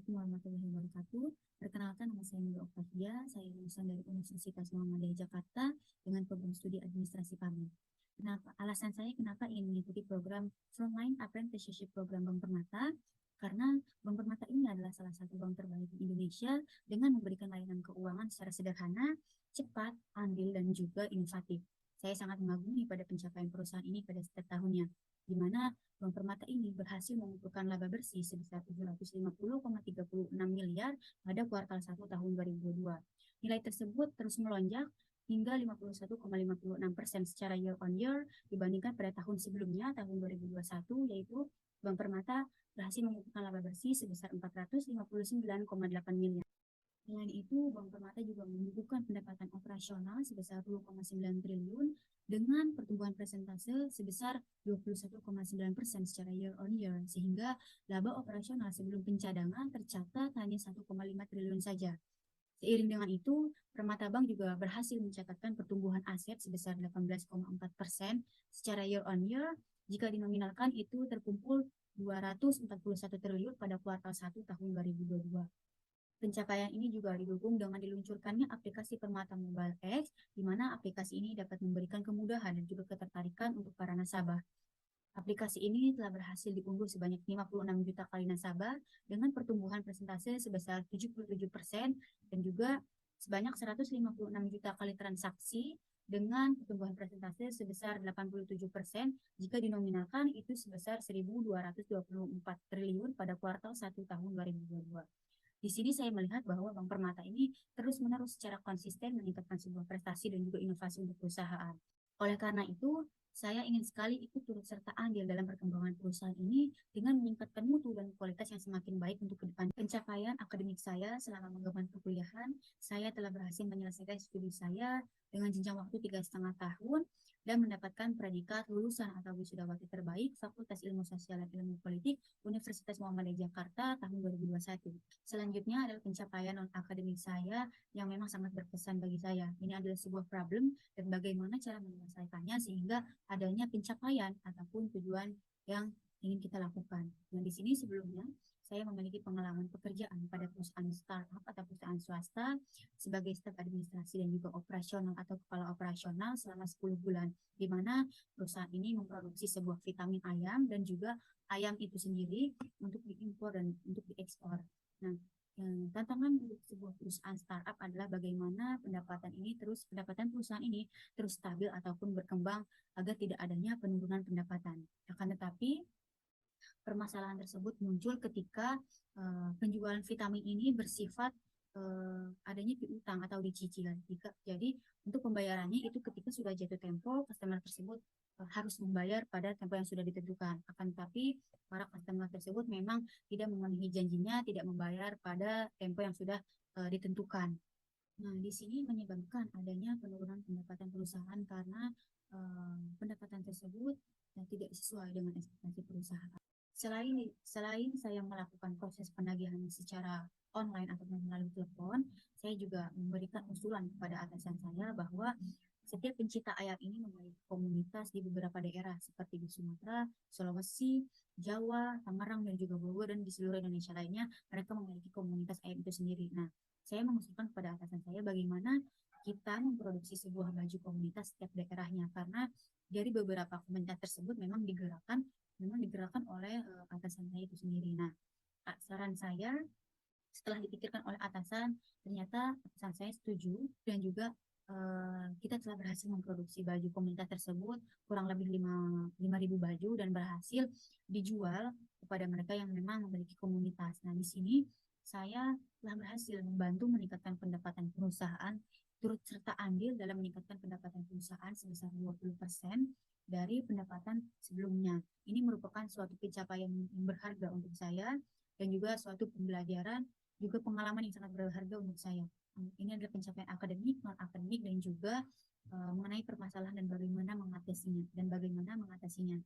Assalamualaikum warahmatullahi wabarakatuh. Perkenalkan, nama saya Nurul Oktavia. Saya lulusan dari Universitas Muhammadiyah Jakarta dengan program studi administrasi publik. Alasan saya kenapa ingin mengikuti program Frontline Apprenticeship Program Bank Permata? Karena Bank Permata ini adalah salah satu bank terbaik di Indonesia dengan memberikan layanan keuangan secara sederhana, cepat, andil, dan juga inovatif. Saya sangat mengagumi pada pencapaian perusahaan ini pada setiap tahunnya, di mana Bank Permata ini berhasil mengumpulkan laba bersih sebesar 750,36 miliar pada kuartal 1 tahun 2022. Nilai tersebut terus melonjak hingga 51,56% secara year on year dibandingkan pada tahun sebelumnya, tahun 2021, yaitu Bank Permata berhasil mengumpulkan laba bersih sebesar 459,8 miliar. Selain itu, Bank Permata juga membukukan pendapatan operasional sebesar 2,9 triliun dengan pertumbuhan persentase sebesar 21,9% secara year on year, sehingga laba operasional sebelum pencadangan tercatat hanya 1,5 triliun saja. Seiring dengan itu, Permata Bank juga berhasil mencatatkan pertumbuhan aset sebesar 18,4% secara year on year. Jika dinominalkan, itu terkumpul 241 triliun pada kuartal 1 tahun 2022. Pencapaian ini juga didukung dengan diluncurkannya aplikasi Permata Mobile X, di mana aplikasi ini dapat memberikan kemudahan dan juga ketertarikan untuk para nasabah. Aplikasi ini telah berhasil diunduh sebanyak 56 juta kali nasabah dengan pertumbuhan persentase sebesar 77% dan juga sebanyak 156 juta kali transaksi dengan pertumbuhan persentase sebesar 87%. Jika dinominalkan, itu sebesar 1.224 triliun pada kuartal 1 tahun 2022. Di sini saya melihat bahwa Bank Permata ini terus-menerus secara konsisten meningkatkan sebuah prestasi dan juga inovasi untuk perusahaan. Oleh karena itu, saya ingin sekali ikut turut serta andil dalam perkembangan perusahaan ini dengan meningkatkan mutu dan kualitas yang semakin baik untuk ke depan. Pencapaian akademik saya selama mengembangkan perkuliahan, saya telah berhasil menyelesaikan studi saya dengan jenjang waktu 3,5 tahun dan mendapatkan predikat lulusan atau wisudawati terbaik Fakultas Ilmu Sosial dan Ilmu Politik Universitas Muhammadiyah Jakarta tahun 2021. Selanjutnya adalah pencapaian non-akademik saya yang memang sangat berkesan bagi saya. Ini adalah sebuah problem dan bagaimana cara menyelesaikannya sehingga adanya pencapaian ataupun tujuan yang ingin kita lakukan. Dan di sini sebelumnya saya memiliki pengalaman pekerjaan pada perusahaan startup atau perusahaan swasta sebagai staf administrasi dan juga operasional atau kepala operasional selama 10 bulan, di mana perusahaan ini memproduksi sebuah vitamin ayam dan juga ayam itu sendiri untuk diimpor dan untuk diekspor. Nah, tantangan untuk sebuah perusahaan startup adalah bagaimana pendapatan perusahaan ini terus stabil ataupun berkembang agar tidak adanya penurunan pendapatan. Akan tetapi permasalahan tersebut muncul ketika penjualan vitamin ini bersifat adanya piutang atau dicicil. Jadi untuk pembayarannya itu ketika sudah jatuh tempo, customer tersebut harus membayar pada tempo yang sudah ditentukan. Akan tetapi para customer tersebut memang tidak memenuhi janjinya, tidak membayar pada tempo yang sudah ditentukan. Nah, di sini menyebabkan adanya penurunan pendapatan perusahaan karena pendapatan tersebut tidak sesuai dengan ekspektasi perusahaan. Selain saya melakukan proses penagihan secara online atau melalui telepon, saya juga memberikan usulan kepada atasan saya bahwa setiap pencinta ayam ini memiliki komunitas di beberapa daerah seperti di Sumatera, Sulawesi, Jawa, Tangerang, dan juga Bogor, dan di seluruh Indonesia lainnya mereka memiliki komunitas ayam itu sendiri. Nah, saya mengusulkan kepada atasan saya bagaimana kita memproduksi sebuah baju komunitas setiap daerahnya, karena dari beberapa komunitas tersebut memang digerakkan oleh atasan saya itu sendiri. Nah, saran saya setelah dipikirkan oleh atasan, ternyata atasan saya setuju dan juga kita telah berhasil memproduksi baju komunitas tersebut kurang lebih 5.000 baju dan berhasil dijual kepada mereka yang memang memiliki komunitas. Nah, di sini saya telah berhasil membantu meningkatkan pendapatan perusahaan, turut serta andil dalam meningkatkan pendapatan perusahaan sebesar 20% dari pendapatan sebelumnya. Ini merupakan suatu pencapaian yang berharga untuk saya dan juga suatu pembelajaran, juga pengalaman yang sangat berharga untuk saya. Ini adalah pencapaian akademik, non-akademik, dan juga mengenai permasalahan dan bagaimana mengatasinya.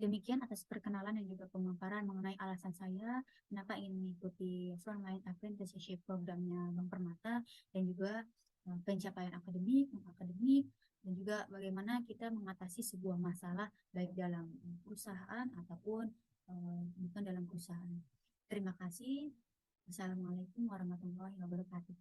Demikian atas perkenalan dan juga pemaparan mengenai alasan saya kenapa ingin mengikuti Frontline Apprenticeship programnya Bank Permata dan juga pencapaian akademik, non-akademik, dan juga bagaimana kita mengatasi sebuah masalah baik dalam perusahaan ataupun bukan dalam perusahaan. Terima kasih. Wassalamualaikum warahmatullahi wabarakatuh.